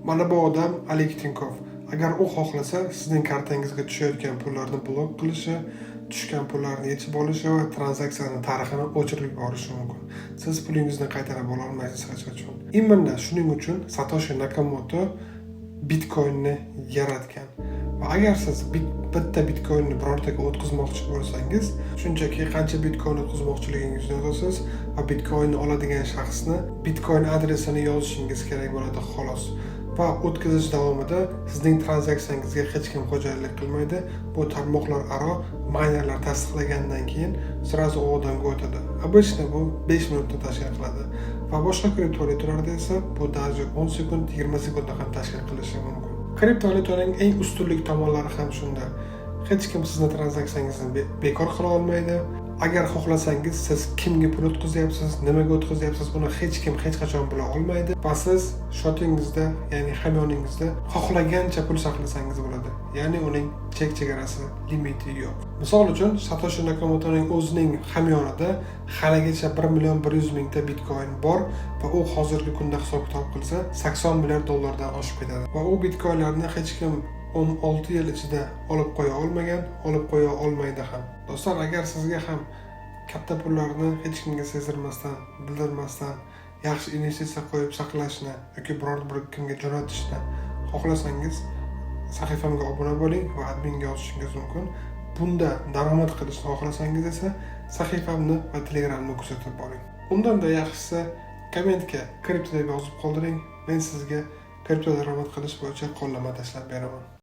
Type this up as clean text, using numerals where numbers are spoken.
Mana bu odam Oleg Tinkov. Agar u xohlasa, sizning kartangizga tushayotgan pullarni blok qilishi, tushgan pullarni yechib olishi va tranzaksiyaning tarixini o'chirib yuborishi mumkin. Siz pulingizni qaytarib ola olmaysiz hech qachon. Imенно shuning uchun Satoshi Nakamoto Bitcoinni yaratgan. Va agar siz bitta Bitcoinni birortaga o'tkazmoqchi bo'lsangiz, shunchaki qancha Bitcoin o'tkazmoqchiligingizni yozasiz va Bitcoinni oladigan shaxsni Bitcoin adresini yozishingiz kerak bo'ladi xolos. Va o'tkazish davomida sizning tranzaksiyangizga hech kim xo'jayinlik qilmaydi. Bu tarmoqlar aro maynerlar tasdiqlagandan keyin sirazu u odamga o'tadi. Обычно bu 5 minutda tashkil qiladi. Va boshqa kriptovalyutalarda esa bu даже 10 sekund, 20 sekundda ham tashkil qilishi mumkin. Kriptovalyutaning eng ustunlik tomonlari ham shunda. Hech kim sizni tranzaksiyangizni bekor qila olmaydi. Agar xohlasangiz siz kimga pul o'tkazyapsiz, nimaga o'tkazyapsiz, buni hech kim hech qachon bila olmaydi. Va siz shotingizda, ya'ni hamyoningizda xohlagancha pul saqlasangiz bo'ladi. Ya'ni uning chek-chegarasi, limiti yo'q. Misol uchun, Satoshi Nakamotoning o'zining hamyonida haligacha 1.100.000 ta Bitcoin bor va u hozirgi kunda hisob-kitob qilsa 80 milliard dollardan oshib ketadi. Va u Bitcoinlarni hech kim 16 yil ichida olib qo'ya olmagan, olib qo'ya olmaydi ham. Do'stlar, agar sizga ham katta pullarni hech kimga sezdirmasdan, bildirmasdan yaxshi investitsiya qo'yib saqlashni yoki biror bir kimga jo'natishni xohlasangiz, sahifamga obuna bo'ling va adminga yozishingiz mumkin. Bunda daromad qilishni xohlasangiz esa sahifamni va Telegramni kuzatib boring. Undan-da yaxshisi kommentga kripto deb yozib qoldiring. Men sizga kripto daromad qilish bo'yicha qo'llanma tashlab beraman.